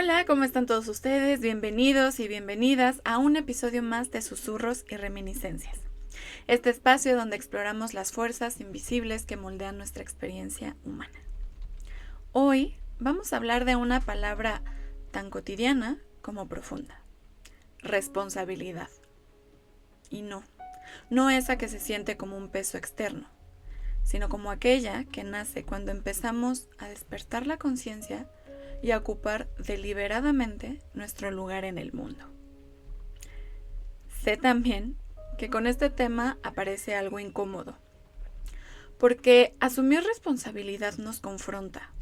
Hola, ¿cómo están todos ustedes? Bienvenidos y bienvenidas a un episodio más de Susurros y Reminiscencias. Este espacio donde exploramos las fuerzas invisibles que moldean nuestra experiencia humana. Hoy vamos a hablar de una palabra tan cotidiana como profunda. Responsabilidad. Y no esa que se siente como un peso externo, sino como aquella que nace cuando empezamos a despertar la conciencia y a ocupar deliberadamente nuestro lugar en el mundo. Sé también que con este tema aparece algo incómodo, porque asumir responsabilidad nos confronta.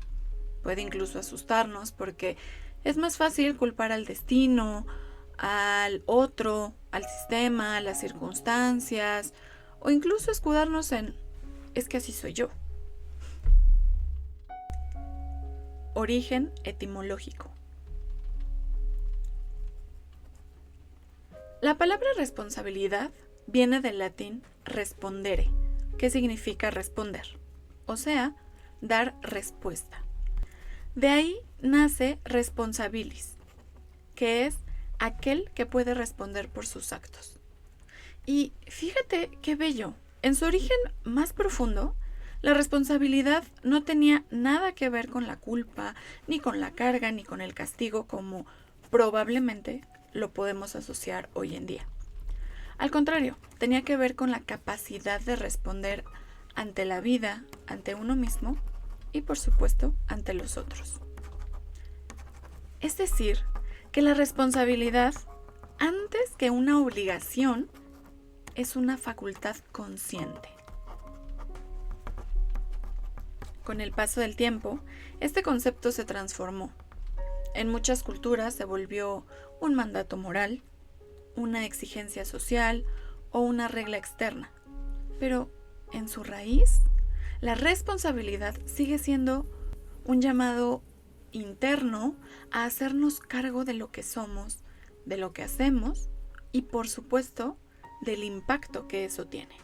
Puede incluso asustarnos porque es más fácil culpar al destino, al otro, al sistema, a las circunstancias, o incluso escudarnos en es que así soy yo. Origen etimológico. La palabra responsabilidad viene del latín respondere, que significa responder, o sea, dar respuesta. De ahí nace responsabilis, que es aquel que puede responder por sus actos. Y fíjate qué bello, en su origen más profundo, la responsabilidad no tenía nada que ver con la culpa, ni con la carga, ni con el castigo, como probablemente lo podemos asociar hoy en día. Al contrario, tenía que ver con la capacidad de responder ante la vida, ante uno mismo y, por supuesto, ante los otros. Es decir, que la responsabilidad, antes que una obligación, es una facultad consciente. Con el paso del tiempo, este concepto se transformó. En muchas culturas se volvió un mandato moral, una exigencia social o una regla externa. Pero en su raíz, la responsabilidad sigue siendo un llamado interno a hacernos cargo de lo que somos, de lo que hacemos y, por supuesto, del impacto que eso tiene.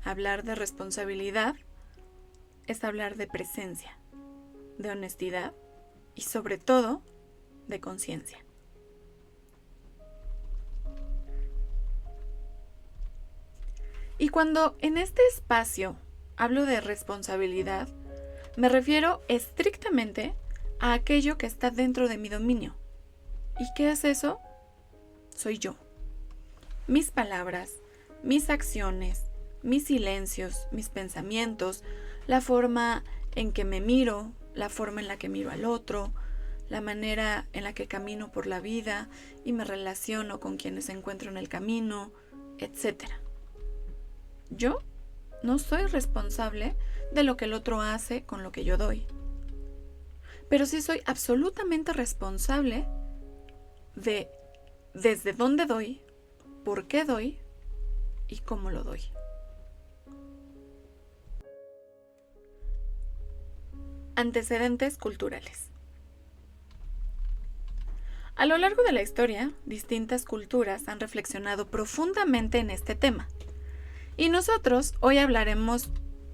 Hablar de responsabilidad es hablar de presencia, de honestidad y sobre todo de conciencia. Y cuando en este espacio hablo de responsabilidad, me refiero estrictamente a aquello que está dentro de mi dominio. ¿Y qué es eso? Soy yo. Mis palabras, mis acciones, mis silencios, mis pensamientos, la forma en que me miro, la forma en la que miro al otro, la manera en la que camino por la vida y me relaciono con quienes encuentro en el camino, etc. Yo no soy responsable de lo que el otro hace con lo que yo doy, pero sí soy absolutamente responsable de desde dónde doy, por qué doy y cómo lo doy. Antecedentes culturales. A lo largo de la historia, distintas culturas han reflexionado profundamente en este tema. Y nosotros hoy hablaremos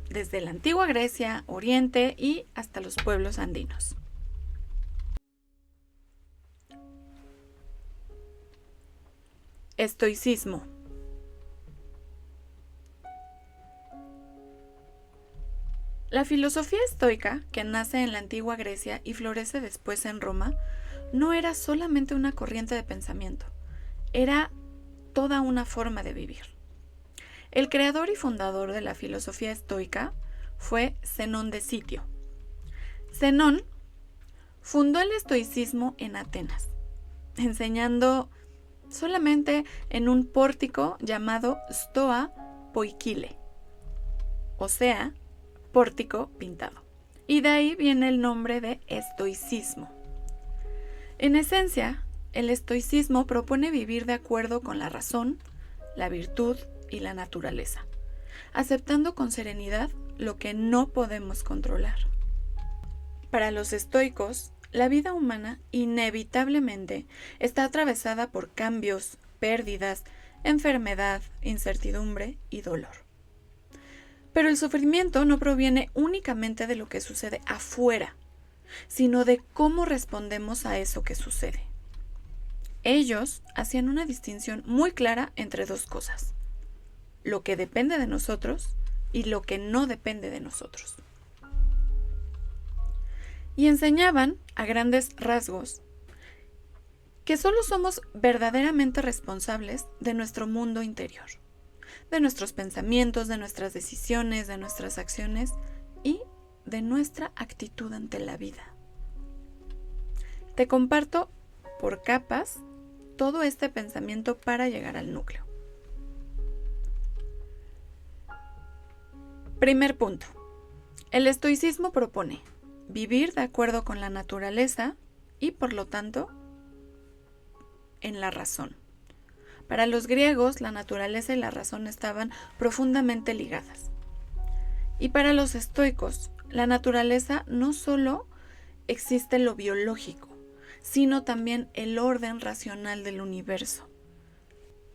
desde la antigua Grecia, Oriente y hasta los pueblos andinos. Estoicismo. La filosofía estoica, que nace en la antigua Grecia y florece después en Roma, no era solamente una corriente de pensamiento, era toda una forma de vivir. El creador y fundador de la filosofía estoica fue Zenón de Sitio. Zenón fundó el estoicismo en Atenas, enseñando solamente en un pórtico llamado Stoa Poikile, o sea, pórtico pintado. Y de ahí viene el nombre de estoicismo. En esencia, el estoicismo propone vivir de acuerdo con la razón, la virtud y la naturaleza, aceptando con serenidad lo que no podemos controlar. Para los estoicos, la vida humana inevitablemente está atravesada por cambios, pérdidas, enfermedad, incertidumbre y dolor. Pero el sufrimiento no proviene únicamente de lo que sucede afuera, sino de cómo respondemos a eso que sucede. Ellos hacían una distinción muy clara entre dos cosas: lo que depende de nosotros y lo que no depende de nosotros. Y enseñaban, a grandes rasgos, que solo somos verdaderamente responsables de nuestro mundo interior, de nuestros pensamientos, de nuestras decisiones, de nuestras acciones y de nuestra actitud ante la vida. Te comparto por capas todo este pensamiento para llegar al núcleo. Primer punto. El estoicismo propone vivir de acuerdo con la naturaleza y, por lo tanto, en la razón. Para los griegos, la naturaleza y la razón estaban profundamente ligadas. Y para los estoicos, la naturaleza no solo existe lo biológico, sino también el orden racional del universo.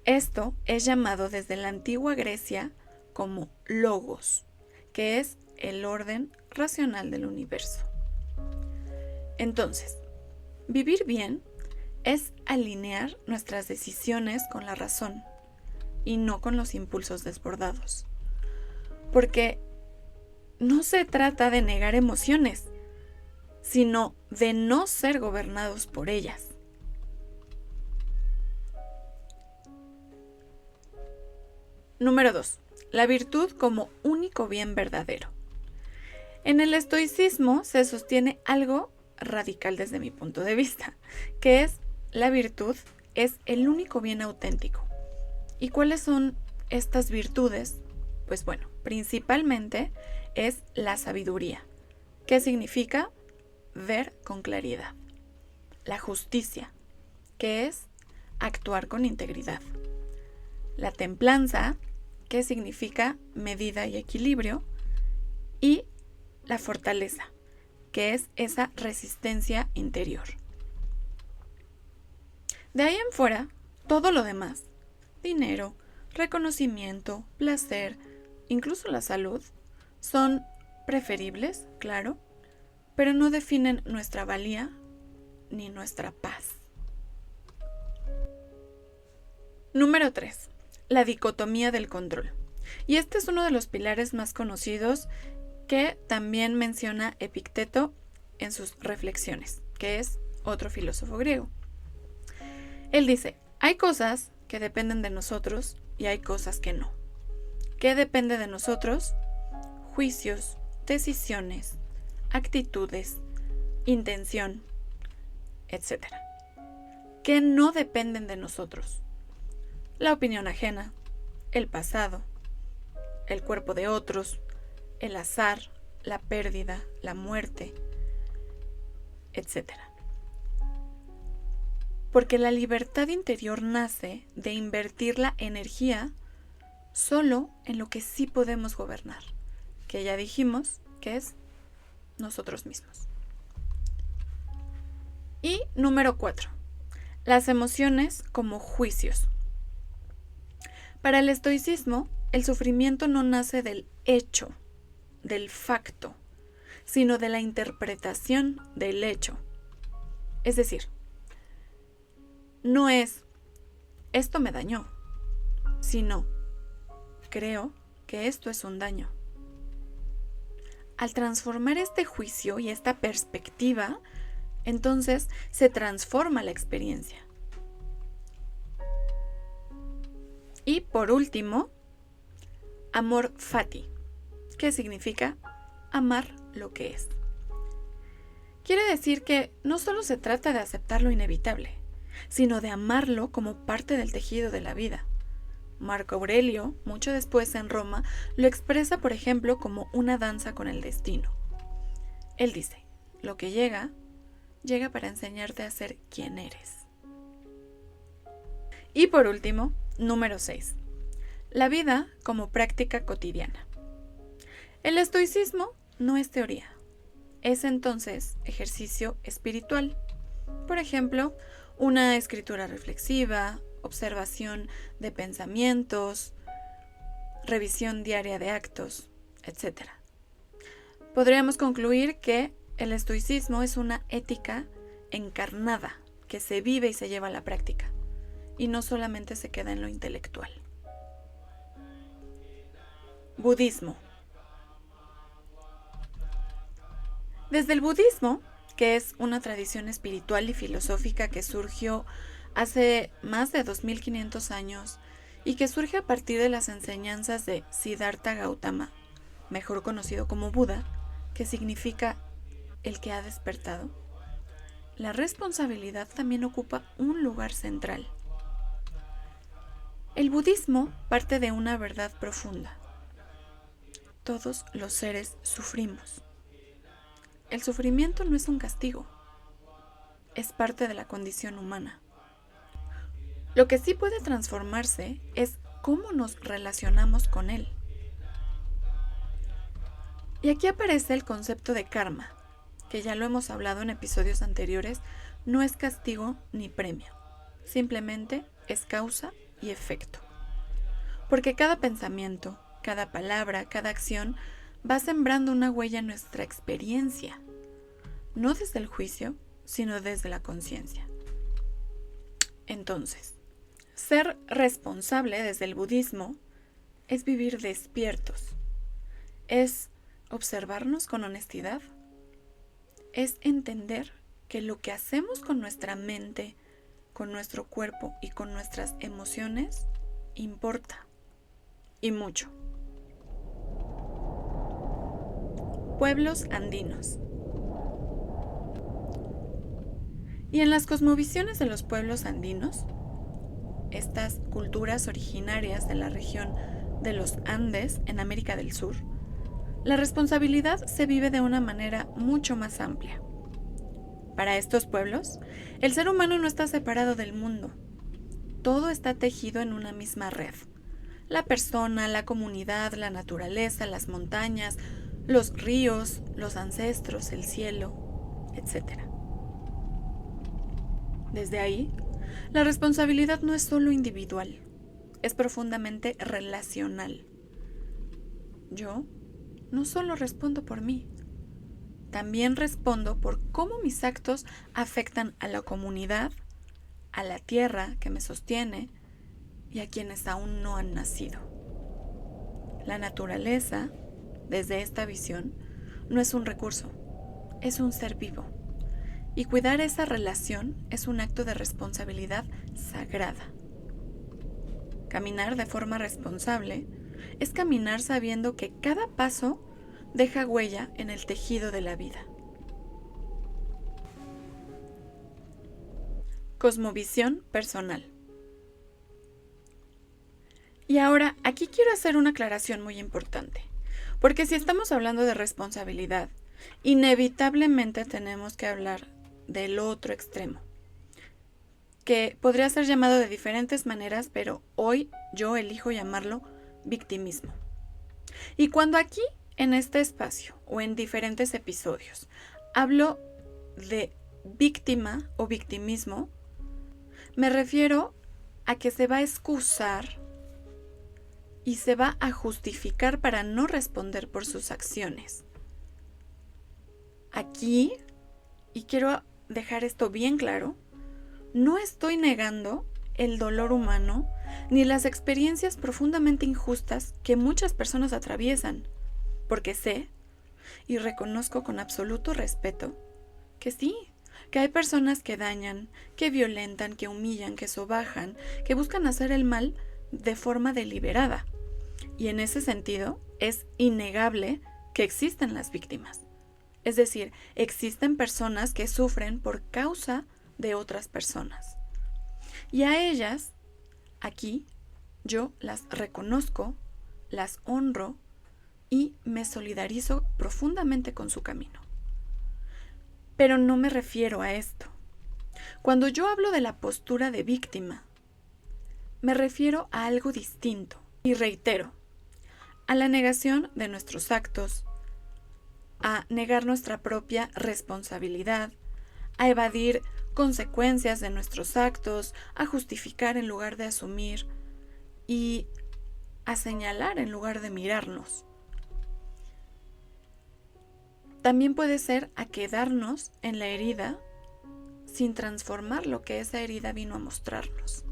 Esto es llamado desde la antigua Grecia como logos, que es el orden racional del universo. Entonces, vivir bien es alinear nuestras decisiones con la razón y no con los impulsos desbordados. Porque no se trata de negar emociones, sino de no ser gobernados por ellas. Número 2. La virtud como único bien verdadero. En el estoicismo se sostiene algo radical desde mi punto de vista, que es: la virtud es el único bien auténtico. ¿Y cuáles son estas virtudes? Pues bueno, principalmente es la sabiduría, que significa ver con claridad. La justicia, que es actuar con integridad. La templanza, que significa medida y equilibrio. Y la fortaleza, que es esa resistencia interior. De ahí en fuera, todo lo demás, dinero, reconocimiento, placer, incluso la salud, son preferibles, claro, pero no definen nuestra valía ni nuestra paz. Número 3. La dicotomía del control. Y este es uno de los pilares más conocidos que también menciona Epicteto en sus reflexiones, que es otro filósofo griego. Él dice: hay cosas que dependen de nosotros y hay cosas que no. ¿Qué depende de nosotros? Juicios, decisiones, actitudes, intención, etc. ¿Qué no dependen de nosotros? La opinión ajena, el pasado, el cuerpo de otros, el azar, la pérdida, la muerte, etc. Porque la libertad interior nace de invertir la energía solo en lo que sí podemos gobernar, que ya dijimos que es nosotros mismos. Y número 4. Las emociones como juicios. Para el estoicismo, el sufrimiento no nace del hecho, del facto, sino de la interpretación del hecho. Es decir, no es esto me dañó, sino creo que esto es un daño. Al transformar este juicio y esta perspectiva, entonces se transforma la experiencia. Y por último, amor fati, que significa amar lo que es. Quiere decir que no solo se trata de aceptar lo inevitable, sino de amarlo como parte del tejido de la vida. Marco Aurelio, mucho después en Roma, lo expresa, por ejemplo, como una danza con el destino. Él dice: lo que llega, llega para enseñarte a ser quien eres. Y por último, número 6. La vida como práctica cotidiana. El estoicismo no es teoría, es entonces ejercicio espiritual. Por ejemplo, una escritura reflexiva, observación de pensamientos, revisión diaria de actos, etc. Podríamos concluir que El estoicismo es una ética encarnada que se vive y se lleva a la práctica, y no solamente se queda en lo intelectual. Budismo. Desde el budismo, que es una tradición espiritual y filosófica que surgió hace más de 2500 años y que surge a partir de las enseñanzas de Siddhartha Gautama, mejor conocido como Buda, que significa el que ha despertado, la responsabilidad también ocupa un lugar central. El budismo parte de una verdad profunda. Todos los seres sufrimos. El sufrimiento no es un castigo, es parte de la condición humana. Lo que sí puede transformarse es cómo nos relacionamos con él. Y aquí aparece el concepto de karma, que ya lo hemos hablado en episodios anteriores, no es castigo ni premio, simplemente es causa y efecto. Porque cada pensamiento, cada palabra, cada acción va sembrando una huella en nuestra experiencia, no desde el juicio, sino desde la conciencia. Entonces, ser responsable desde el budismo es vivir despiertos, es observarnos con honestidad, es entender que lo que hacemos con nuestra mente, con nuestro cuerpo y con nuestras emociones importa, y mucho. Pueblos andinos. Y en las cosmovisiones de los pueblos andinos, estas culturas originarias de la región de los Andes en América del Sur, la responsabilidad se vive de una manera mucho más amplia. Para estos pueblos, el ser humano no está separado del mundo. Todo está tejido en una misma red. La persona, la comunidad, la naturaleza, las montañas, los ríos, los ancestros, el cielo, etc. Desde ahí, la responsabilidad no es solo individual, es profundamente relacional. Yo no solo respondo por mí, también respondo por cómo mis actos afectan a la comunidad, a la tierra que me sostiene y a quienes aún no han nacido. La naturaleza, desde esta visión, no es un recurso, es un ser vivo. Y cuidar esa relación es un acto de responsabilidad sagrada. Caminar de forma responsable es caminar sabiendo que cada paso deja huella en el tejido de la vida. Cosmovisión personal. Y ahora, aquí quiero hacer una aclaración muy importante, porque si estamos hablando de responsabilidad, inevitablemente tenemos que hablar del otro extremo, que podría ser llamado de diferentes maneras, pero hoy yo elijo llamarlo victimismo. Y cuando aquí, en este espacio o en diferentes episodios, hablo de víctima o victimismo, me refiero a que se va a excusar y se va a justificar para no responder por sus acciones. Aquí, y quiero dejar esto bien claro, no estoy negando el dolor humano ni las experiencias profundamente injustas que muchas personas atraviesan, porque sé y reconozco con absoluto respeto que sí, que hay personas que dañan, que violentan, que humillan, que sobajan, que buscan hacer el mal de forma deliberada. Y en ese sentido, es innegable que existen las víctimas. Es decir, existen personas que sufren por causa de otras personas. Y a ellas, aquí, yo las reconozco, las honro y me solidarizo profundamente con su camino. Pero no me refiero a esto. Cuando yo hablo de la postura de víctima, me refiero a algo distinto. Y reitero, a la negación de nuestros actos, a negar nuestra propia responsabilidad, a evadir consecuencias de nuestros actos, a justificar en lugar de asumir y a señalar en lugar de mirarnos. También puede ser a quedarnos en la herida sin transformar lo que esa herida vino a mostrarnos.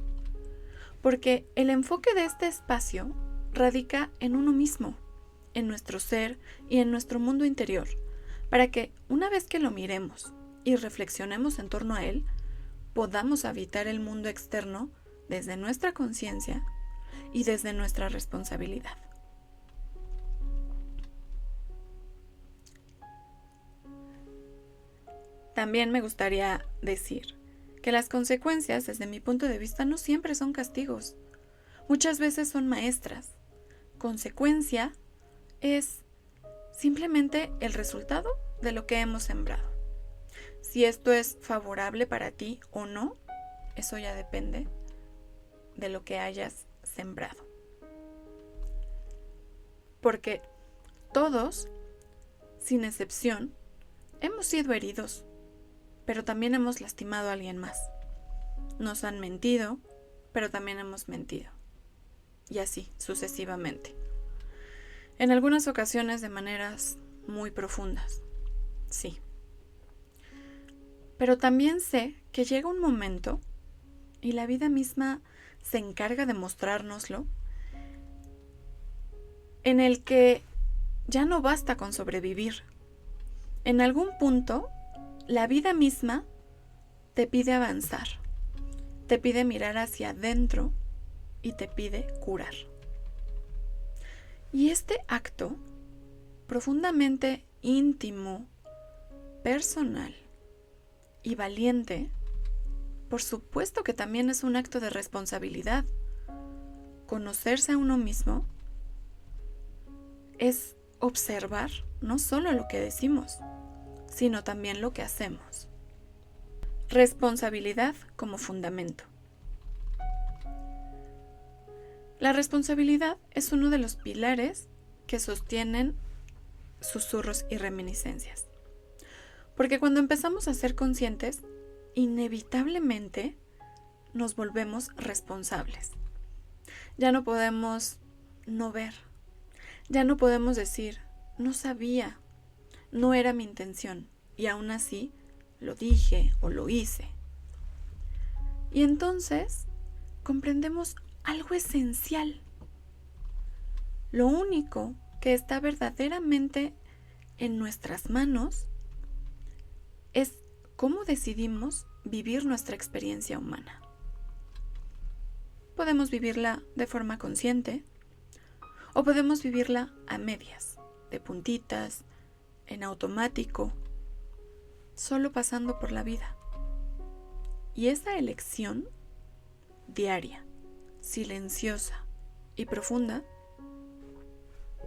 Porque el enfoque de este espacio radica en uno mismo, en nuestro ser y en nuestro mundo interior, para que una vez que lo miremos y reflexionemos en torno a él, podamos habitar el mundo externo desde nuestra conciencia y desde nuestra responsabilidad. También me gustaría decir que las consecuencias, desde mi punto de vista, no siempre son castigos. Muchas veces son maestras. Consecuencia es simplemente el resultado de lo que hemos sembrado. Si esto es favorable para ti o no, eso ya depende de lo que hayas sembrado. Porque todos, sin excepción, hemos sido heridos, pero también hemos lastimado a alguien más. Nos han mentido, pero también hemos mentido. Y así, sucesivamente. En algunas ocasiones de maneras muy profundas, sí. Pero también sé que llega un momento, y la vida misma se encarga de mostrárnoslo, en el que ya no basta con sobrevivir. En algún punto, la vida misma te pide avanzar, te pide mirar hacia adentro y te pide curar. Y este acto, profundamente íntimo, personal y valiente, por supuesto que también es un acto de responsabilidad. Conocerse a uno mismo es observar no solo lo que decimos, sino también lo que hacemos. Responsabilidad como fundamento. La responsabilidad es uno de los pilares que sostienen susurros y reminiscencias. Porque cuando empezamos a ser conscientes, inevitablemente nos volvemos responsables. Ya no podemos no ver. Ya no podemos decir, no sabía, no era mi intención, y aún así lo dije o lo hice. Y entonces comprendemos algo esencial. Lo único que está verdaderamente en nuestras manos es cómo decidimos vivir nuestra experiencia humana. Podemos vivirla de forma consciente o podemos vivirla a medias, de puntitas, en automático, solo pasando por la vida. Y esa elección diaria, silenciosa y profunda,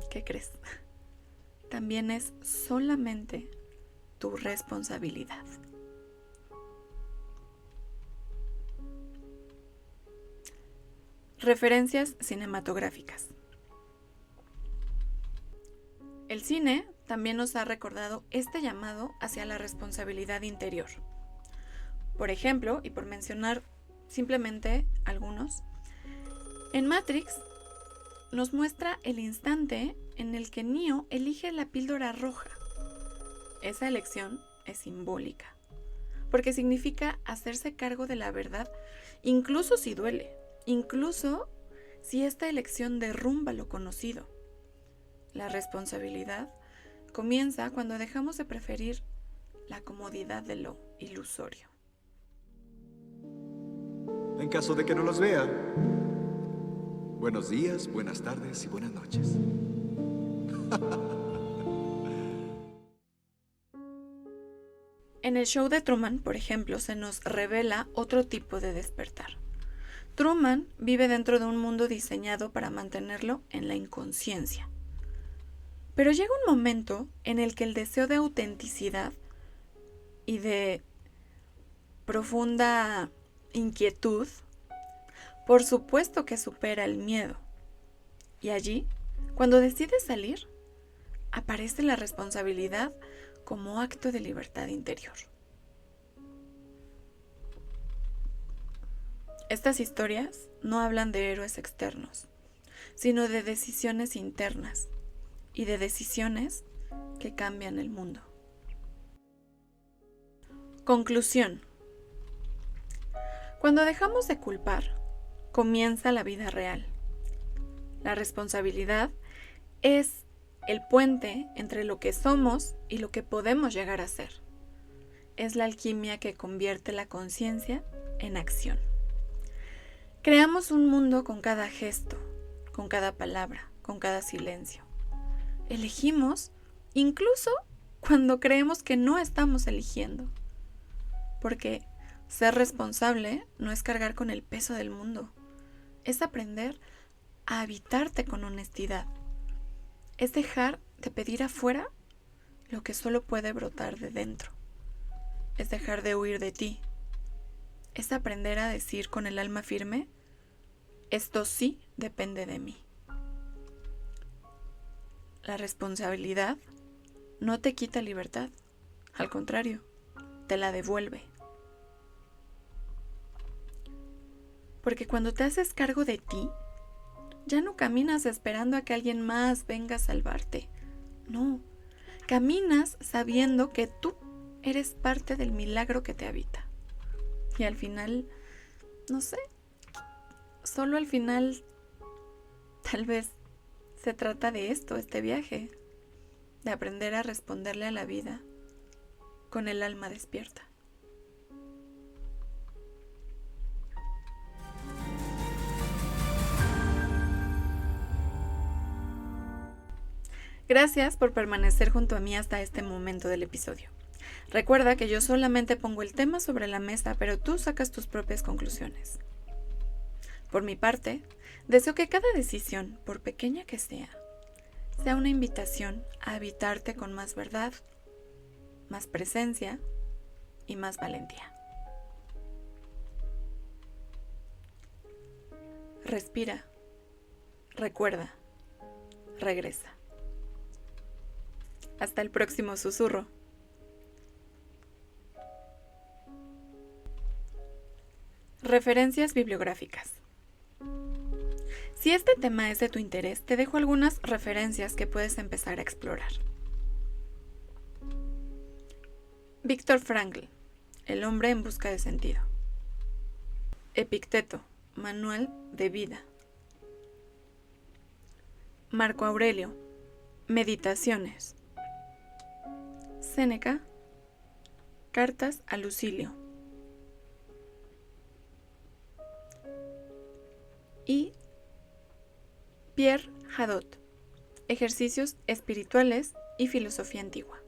¿qué crees? También es solamente tu responsabilidad. Referencias cinematográficas. El cine también nos ha recordado este llamado hacia la responsabilidad interior. Por ejemplo, y por mencionar simplemente algunos, en Matrix nos muestra el instante en el que Neo elige la píldora roja. Esa elección es simbólica, porque significa hacerse cargo de la verdad, incluso si duele, incluso si esta elección derrumba lo conocido. La responsabilidad comienza cuando dejamos de preferir la comodidad de lo ilusorio. En caso de que no los vea, buenos días, buenas tardes y buenas noches. En el show de Truman, por ejemplo, se nos revela otro tipo de despertar. Truman vive dentro de un mundo diseñado para mantenerlo en la inconsciencia. Pero llega un momento en el que el deseo de autenticidad y de profunda inquietud, por supuesto que supera el miedo. Y allí, cuando decide salir, aparece la responsabilidad como acto de libertad interior. Estas historias no hablan de héroes externos, sino de decisiones internas y de decisiones que cambian el mundo. Conclusión. Cuando dejamos de culpar, comienza la vida real. La responsabilidad es el puente entre lo que somos y lo que podemos llegar a ser. Es la alquimia que convierte la conciencia en acción. Creamos un mundo con cada gesto, con cada palabra, con cada silencio. Elegimos incluso cuando creemos que no estamos eligiendo. Porque ser responsable no es cargar con el peso del mundo. Es aprender a habitarte con honestidad. Es dejar de pedir afuera lo que solo puede brotar de dentro. Es dejar de huir de ti. Es aprender a decir con el alma firme, esto sí depende de mí. La responsabilidad no te quita libertad, al contrario, te la devuelve. Porque cuando te haces cargo de ti, ya no caminas esperando a que alguien más venga a salvarte. No, caminas sabiendo que tú eres parte del milagro que te habita. Y al final, no sé, solo al final, tal vez se trata de esto, este viaje, de aprender a responderle a la vida con el alma despierta. Gracias por permanecer junto a mí hasta este momento del episodio. Recuerda que yo solamente pongo el tema sobre la mesa, pero tú sacas tus propias conclusiones. Por mi parte, deseo que cada decisión, por pequeña que sea una invitación a habitarte con más verdad, más presencia y más valentía. Respira, recuerda, regresa. Hasta el próximo susurro. Referencias bibliográficas. Si este tema es de tu interés, te dejo algunas referencias que puedes empezar a explorar. Viktor Frankl, El hombre en busca de sentido. Epicteto, Manual de vida. Marco Aurelio, Meditaciones. Séneca, Cartas a Lucilio. Y Pierre Hadot, Ejercicios espirituales y filosofía antigua.